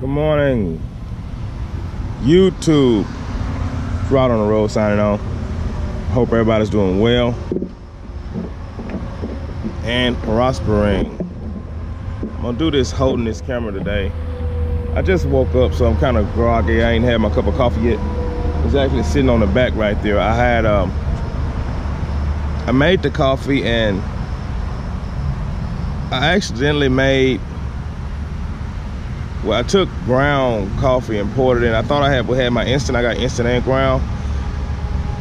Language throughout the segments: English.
Good morning, YouTube. Rod on the road signing on. Hope everybody's doing well and prospering. I'm gonna do this holding this camera today. I just woke up, so I'm kind of groggy. I ain't had my cup of coffee yet. It's actually sitting on the back right there. I made the coffee and I accidentally made, well, I took ground coffee and poured it in. I thought I had my instant. I got instant and ground.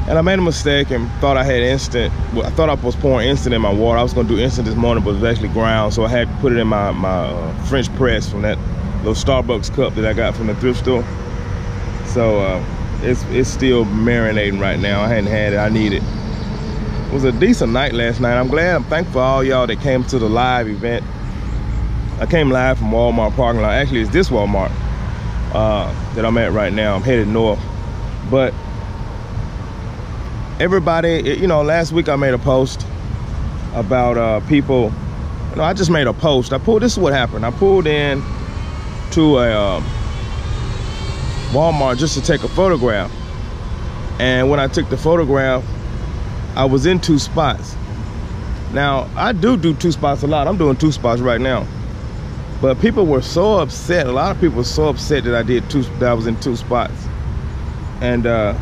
And I made a mistake and thought I had instant. Well, I thought I was pouring instant in my water. I was gonna do instant this morning, but it was actually ground. So I had to put it in my French press from that little Starbucks cup that I got from the thrift store. So it's still marinating right now. I hadn't had it, I need it. It was a decent night last night. I'm thankful for all y'all that came to the live event. I came live from Wal-Mart parking lot. Actually, it's this Wal-Mart that I'm at right now. I'm headed north. But everybody, you know, last week I made a post about people. You know, I just made a post. This is what happened. I pulled in to a Walmart just to take a photograph. And when I took the photograph, I was in two spots. Now, I do two spots a lot. I'm doing two spots right now. But people were so upset. A lot of people were so upset that I was in two spots. And I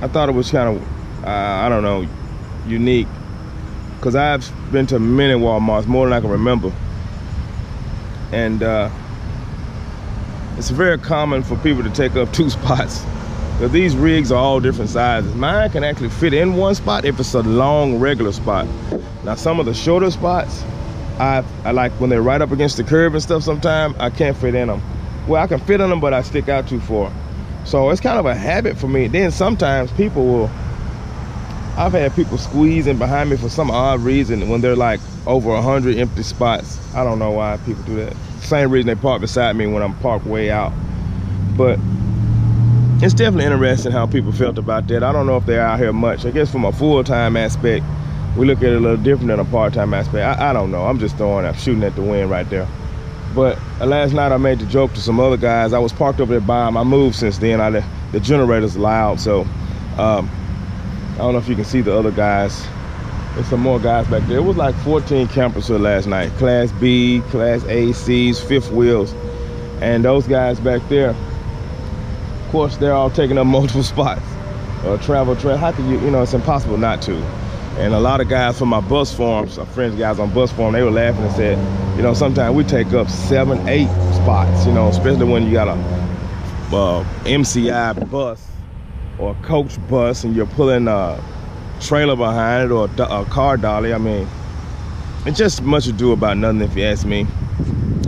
thought it was kind of, I don't know, unique. Because I've been to many Walmarts, more than I can remember. And it's very common for people to take up two spots. Because these rigs are all different sizes. Mine can actually fit in one spot if it's a long, regular spot. Now, some of the shorter spots, I like when they're right up against the curb and stuff sometimes, I can't fit in them. Well, I can fit in them, but I stick out too far. So it's kind of a habit for me. Then sometimes I've had people squeezing behind me for some odd reason when they're like over 100 empty spots. I don't know why people do that. Same reason they park beside me when I'm parked way out. But it's definitely interesting how people felt about that. I don't know if they're out here much. I guess from a full-time aspect, we look at it a little different than a part-time aspect. I don't know. I'm just shooting at the wind right there. But last night I made the joke to some other guys. I was parked over there by them. I moved since then. The generator's loud, so I don't know if you can see the other guys. There's some more guys back there. It was like 14 campers here last night. Class B, Class A, C's, fifth wheels. And those guys back there, of course, they're all taking up multiple spots. Travel. How can you know, it's impossible not to. And a lot of guys from my bus forums, our friends guys on bus forum, they were laughing and said, you know, sometimes we take up 7, 8 spots, you know, especially when you got a MCI bus or a coach bus and you're pulling a trailer behind it or a car dolly. I mean, it's just much ado about nothing if you ask me.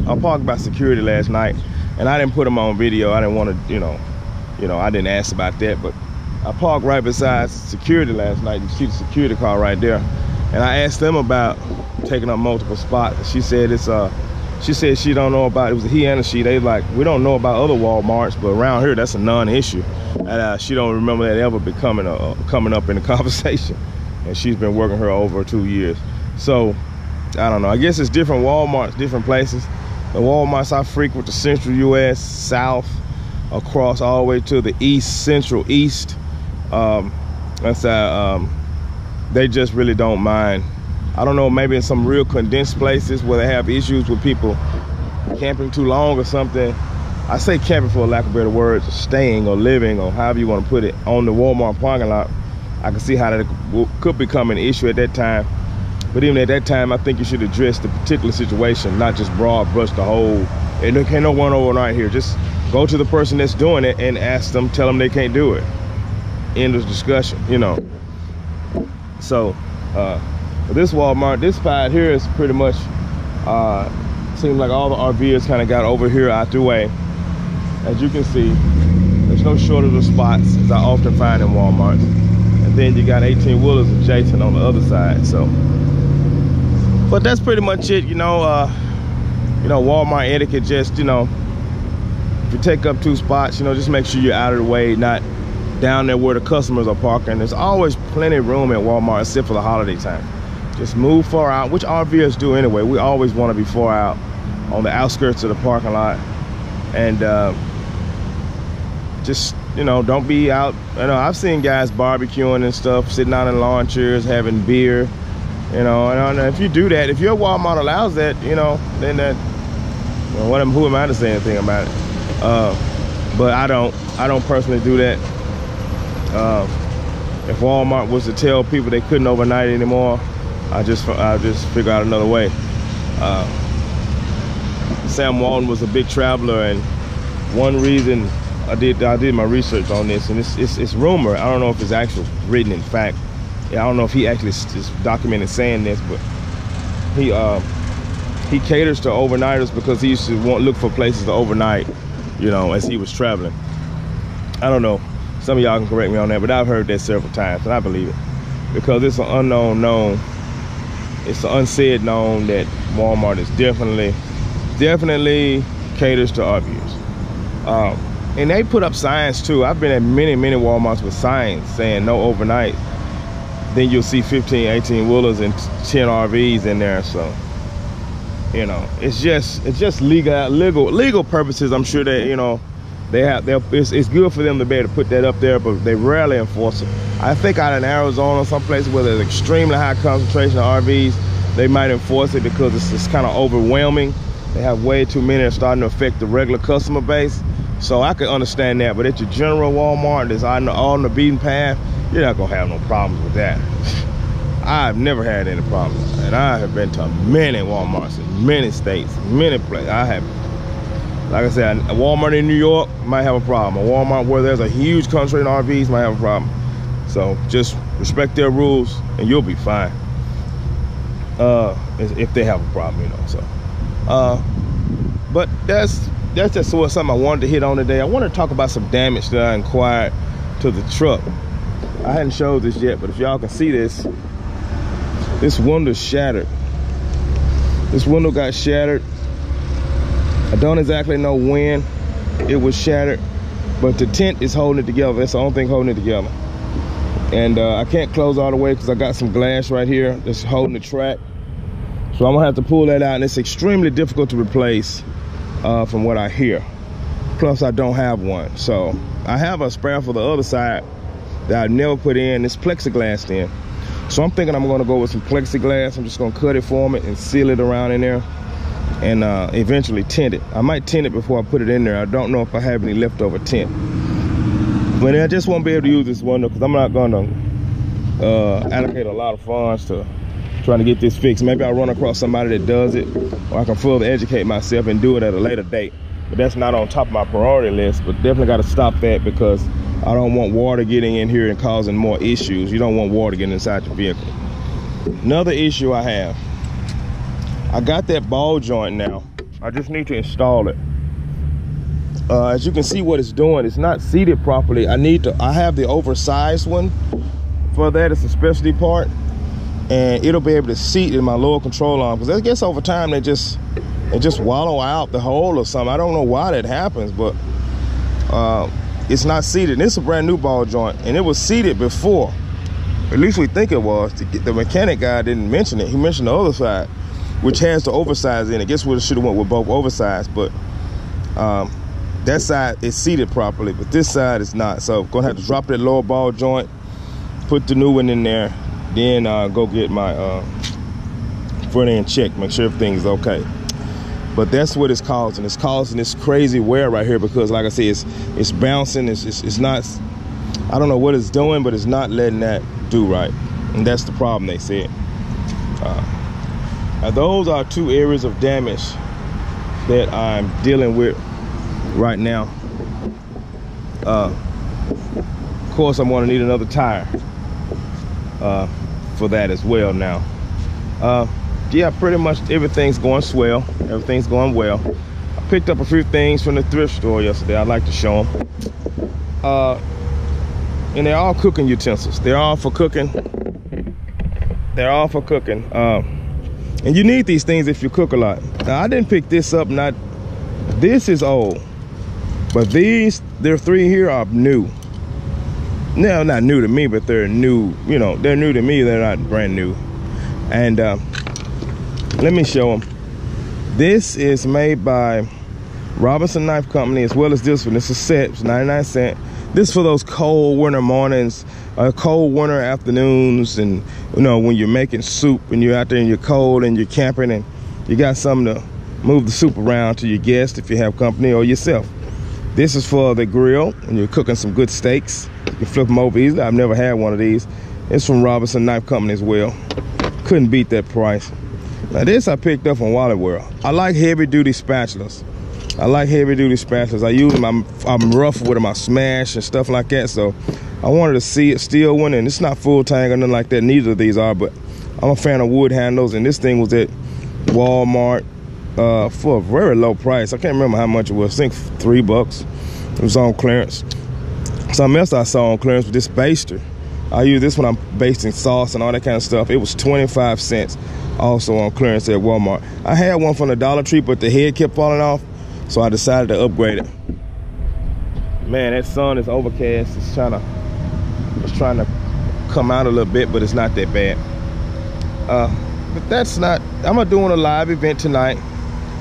I parked by security last night and I didn't put them on video. I didn't want to, you know, I didn't ask about that, but I parked right beside security last night. You see the security car right there. And I asked them about taking up multiple spots. She said she don't know about, it was a he and a she. They like, we don't know about other Walmarts, but around here, that's a non-issue. And she don't remember that ever coming up in the conversation. And she's been working here over 2 years. So, I don't know. I guess it's different Walmarts, different places. The Walmarts I frequent, the central US, south, across all the way to the east, central east. They just really don't mind. I don't know, maybe in some real condensed places where they have issues with people camping too long or something. I say camping for lack of better words, staying or living or however you want to put it on the Walmart parking lot. I can see how that could become an issue at that time. But even at that time, I think you should address the particular situation, not just broad brush the whole, and there can't no one overnight here. Just go to the person that's doing it and ask them, tell them they can't do it. End of discussion, you know. So this Walmart, this spot here is pretty much seems like all the RVers kind of got over here out the way. As you can see, there's no shortage of spots, as I often find in Walmart. And then you got 18-wheelers adjacent on the other side. So, but that's pretty much it, you know. Walmart etiquette, just, you know, if you take up two spots, you know, just make sure you're out of the way, not down there where the customers are parking. There's always plenty of room at Walmart except for the holiday time. Just move far out, which RVers do anyway. We always want to be far out on the outskirts of the parking lot. And just, you know, don't be out. You know, I've seen guys barbecuing and stuff, sitting out in lawn chairs, having beer, you know, and if you do that, if your Walmart allows that, you know, then that, well, who am I to say anything about it? But I don't personally do that. If Walmart was to tell people they couldn't overnight anymore, I'll just figure out another way. Sam Walton was a big traveler, and one reason I did my research on this, and it's rumor. I don't know if it's actually written in fact. I don't know if he actually is documented saying this, but he caters to overnighters because he used to look for places to overnight, you know, as he was traveling. I don't know. Some of y'all can correct me on that, but I've heard that several times, and I believe it because it's an unknown known. It's an unsaid known that Walmart is definitely caters to RVers. And they put up signs too. I've been at many Walmarts with signs saying no overnight. Then you'll see 15, 18 wheelers and 10 RVs in there. So, you know, it's just legal purposes. I'm sure that, you know, it's good for them to be able to put that up there, but they rarely enforce it. I think out in Arizona, some places where there's extremely high concentration of RVs, they might enforce it because it's kind of overwhelming. They have way too many that's starting to affect the regular customer base. So I can understand that, but at your general Walmart that's on the beaten path, you're not gonna have no problems with that. I've never had any problems, and I have been to many Walmarts in many states, many places. I have, like I said, a Walmart in New York might have a problem. A Walmart where there's a huge concentration of RVs might have a problem. So just respect their rules, and you'll be fine. If they have a problem, you know. So, but that's just something I wanted to hit on today. I want to talk about some damage that I inquired to the truck. I hadn't showed this yet, but if y'all can see this window's shattered. This window got shattered. I don't exactly know when it was shattered, but the tent is holding it together. That's the only thing holding it together. And I can't close all the way because I got some glass right here that's holding the track. So I'm gonna have to pull that out, and it's extremely difficult to replace from what I hear. Plus I don't have one. So I have a spare for the other side that I never put in. This plexiglass in. So I'm thinking I'm gonna go with some plexiglass. I'm just gonna cut it, form it, and seal it around in there, and eventually tint it. I might tint it before I put it in there. I don't know if I have any leftover tint. But I just won't be able to use this window because I'm not gonna allocate a lot of funds to trying to get this fixed. Maybe I'll run across somebody that does it, or I can further educate myself and do it at a later date. But that's not on top of my priority list, but definitely got to stop that because I don't want water getting in here and causing more issues. You don't want water getting inside your vehicle. Another issue I have, I got that ball joint now. I just need to install it. As you can see what it's doing, it's not seated properly. I have the oversized one for that. It's a specialty part, and it'll be able to seat in my lower control arm, because I guess over time they just wallow out the hole or something. I don't know why that happens, but it's not seated. And it's a brand new ball joint, and it was seated before. At least we think it was. The mechanic guy didn't mention it. He mentioned the other side, which has the oversized in it. I guess we should have went with both oversized, but that side is seated properly, but this side is not. So I'm gonna have to drop that lower ball joint, put the new one in there, then go get my front end check, make sure everything's okay. But that's what it's causing. It's causing this crazy wear right here because, like I said, it's bouncing. It's not. I don't know what it's doing, but it's not letting that do right, and that's the problem, they said. Now those are two areas of damage that I'm dealing with right now. Of course, I'm going to need another tire for that as well now. Yeah, pretty much everything's going swell. Everything's going well. I picked up a few things from the thrift store yesterday. I'd like to show them. And they're all cooking utensils. They're all for cooking. They're all for cooking. And you need these things if you cook a lot. Now, I didn't pick this up. This is old. But there are three here are new. No, not new to me, but they're new. You know, they're new to me. They're not brand new. And let me show them. This is made by Robinson Knife Company, as well as this one. It's a set. It's 99 cents. This for those cold winter mornings, cold winter afternoons, and you know, when you're making soup and you're out there and you're cold and you're camping and you got something to move the soup around to your guests if you have company or yourself. This is for the grill when you're cooking some good steaks. You can flip them over easily. I've never had one of these. It's from Robinson Knife Company as well. Couldn't beat that price. Now this I picked up from Wal-Mart. I like heavy duty spatulas. I use them, I'm rough with them, I smash and stuff like that. So I wanted to see a steel one, and it's not full tang or nothing like that. Neither of these are, but I'm a fan of wood handles, and this thing was at Walmart for a very low price. I can't remember how much it was. I think $3. It was on clearance. Something else I saw on clearance was this baster. I use this when I'm basting sauce and all that kind of stuff. It was 25 cents, also on clearance at Walmart. I had one from the Dollar Tree, but the head kept falling off, so I decided to upgrade it. Man, that sun is overcast. It's trying to come out a little bit, but it's not that bad. But that's not. I'm doing a live event tonight.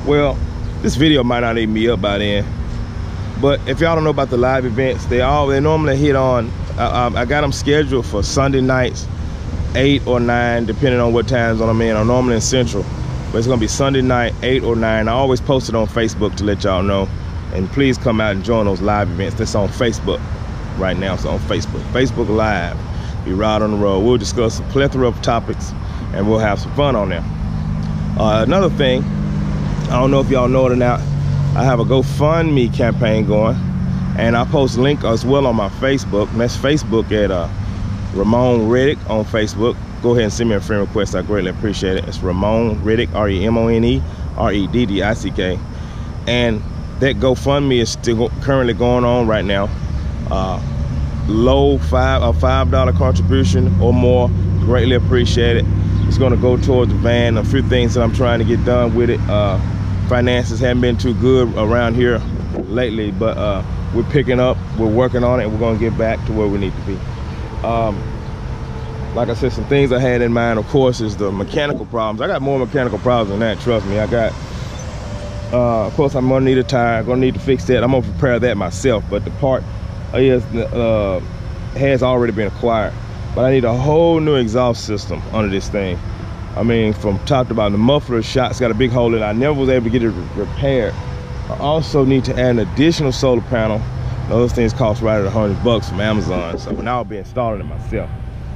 Well, this video might not even be up by then. But if y'all don't know about the live events, they normally hit on. I got them scheduled for Sunday nights, 8 or 9, depending on what time zone I'm in. I'm normally in Central, but it's gonna be Sunday night, 8 or 9. I always post it on Facebook to let y'all know. And please come out and join those live events. That's on Facebook right now. It's on Facebook Live. Be right on the road. We'll discuss a plethora of topics, and we'll have some fun on there. Another thing, I don't know if y'all know it or not, I have a GoFundMe campaign going, and I post a link as well on my Facebook, and that's Facebook at Ramon Reddick on Facebook. Go ahead and send me a friend request. I greatly appreciate it. It's Ramon Reddick, REMONE-REDDICK. And that GoFundMe is still currently going on right now. Low $5 contribution or more, greatly appreciate it. It's going to go towards the van, a few things that I'm trying to get done with it. Finances haven't been too good around here lately, but we're picking up, we're working on it, and we're going to get back to where we need to be. Like I said, some things I had in mind, of course, is the mechanical problems. I got more mechanical problems than that, trust me. I got, of course, I'm gonna need a tire. I'm gonna need to fix that. I'm gonna prepare that myself, but the part has already been acquired. But I need a whole new exhaust system under this thing. I mean, from top to bottom. The muffler shot's got a big hole in it. I never was able to get it repaired. I also need to add an additional solar panel. Those things cost right at $100 from Amazon, so now I'll be installing it myself.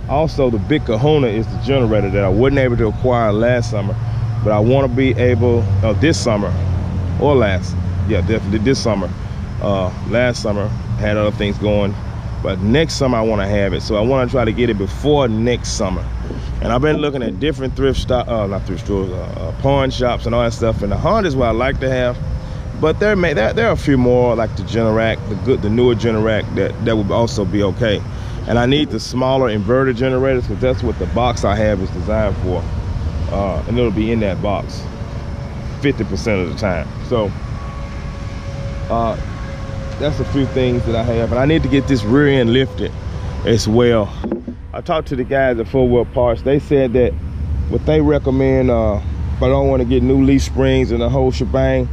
Also, the big kahuna is the generator that I wasn't able to acquire last summer, but I want to be able, this summer, or definitely this summer. Last summer, had other things going, but next summer I want to have it. So I want to try to get it before next summer. And I've been looking at different pawn shops and all that stuff, and the Honda is what I like to have. But there are a few more, like the Generac, the newer Generac, that would also be okay. And I need the smaller inverter generators, because that's what the box I have is designed for. And it'll be in that box 50% of the time. So that's a few things that I have. And I need to get this rear end lifted as well. I talked to the guys at 4 Wheel Parts. They said that what they recommend, if I don't want to get new leaf springs and the whole shebang,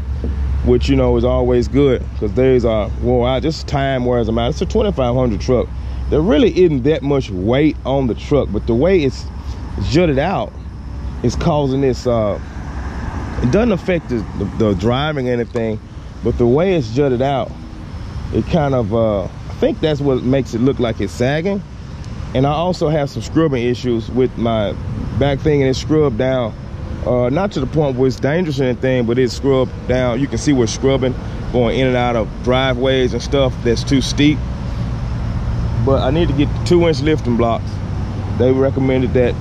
which, you know, is always good, because these are wore out. Just time wears them out. It's a 2500 truck. There really isn't that much weight on the truck, but the way it's jutted out is causing this. It doesn't affect the driving or anything, but the way it's jutted out, it kind of, I think that's what makes it look like it's sagging. And I also have some scrubbing issues with my back thing, and it's scrubbed down. Not to the point where it's dangerous or anything, but it's scrubbed down. You can see we're scrubbing, going in and out of driveways and stuff that's too steep. But I need to get 2-inch lifting blocks. They recommended that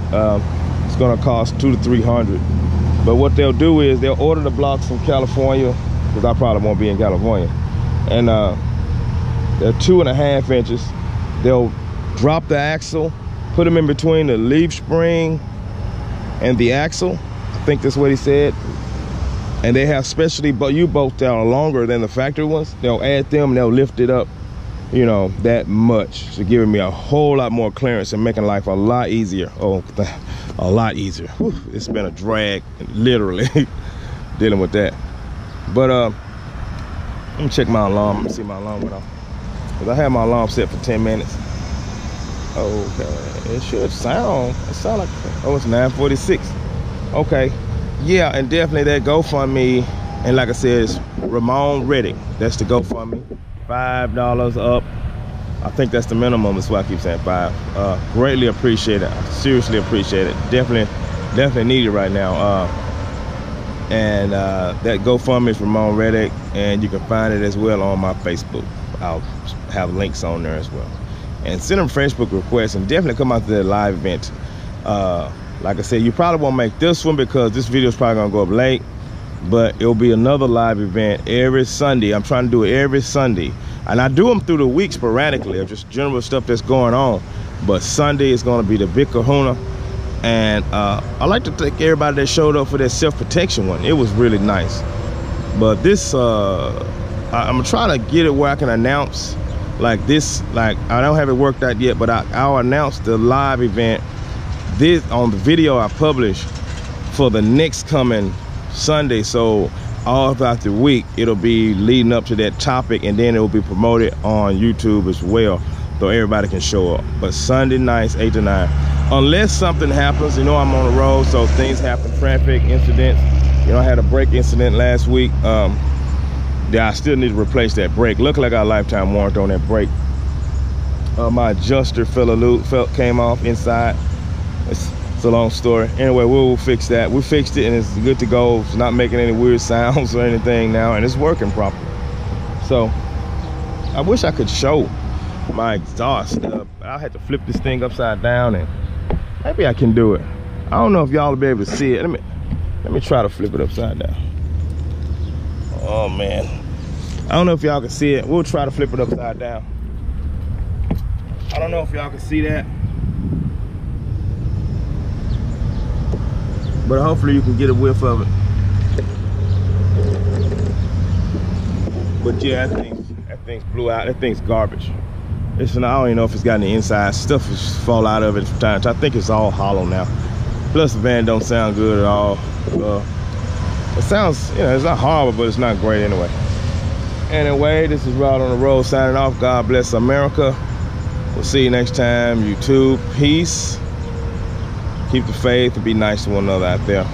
it's gonna cost $200 to $300. But what they'll do is they'll order the blocks from California, because I probably won't be in California. And they're 2.5 inches. They'll drop the axle, put them in between the leaf spring and the axle. I think that's what he said. And they have specialty U-bolts that are longer than the factory ones. They'll add them and they'll lift it up, you know, that much. So giving me a whole lot more clearance and making life a lot easier. Oh, a lot easier. Whew, it's been a drag, literally, dealing with that. But Let me check my alarm. Let me see my alarm went off. Cause I have my alarm set for 10 minutes. Okay, it should sound. It sound like, oh, it's 9:46. Okay, yeah, and definitely that GoFundMe. And like I said, it's Ramon Reddick. That's the GoFundMe. $5 up. I think that's the minimum. That's why I keep saying 5. Greatly appreciate it. I seriously appreciate it. Definitely need it right now. That GoFundMe is Ramon Reddick, and you can find it as well on my Facebook. I'll have links on there as well. And send them Facebook requests, and definitely come out to that live event. Like I said, you probably won't make this one because this video is probably gonna go up late, but it'll be another live event every Sunday. I'm trying to do it every Sunday, and I do them through the week sporadically of just general stuff that's going on. But Sunday is gonna be the big kahuna. And I like to thank everybody that showed up for that self-protection one. It was really nice. But this, I'm trying to get it where I can announce like this. Like, I don't have it worked out yet, but I'll announce the live event this on the video I publish for the next coming Sunday. So all throughout the week, it'll be leading up to that topic, and then it will be promoted on YouTube as well, so everybody can show up. But Sunday nights, 8 to 9. Unless something happens, you know, I'm on the road, so things happen, traffic incidents. You know, I had a brake incident last week. Yeah, I still need to replace that brake. Look like I got a lifetime warranty on that brake. My adjuster came off inside. It's a long story. Anyway, we'll fix that. We fixed it, and it's good to go. It's not making any weird sounds or anything now, and it's working properly. So I wish I could show my exhaust. I had to flip this thing upside down, and maybe I can do it. I don't know if y'all will be able to see it. Let me try to flip it upside down. Oh man, I don't know if y'all can see it. We'll try to flip it upside down. I don't know if y'all can see that, but hopefully you can get a whiff of it. But yeah, that thing's blew out. That thing's garbage. I don't even know if it's got any inside. Stuff is fall out of it from time to time. I think it's all hollow now. Plus the van don't sound good at all. It sounds, you know, it's not horrible, but it's not great anyway. Anyway, this is Rod on the Road signing off. God bless America. We'll see you next time. YouTube, peace. Keep the faith and be nice to one another out there.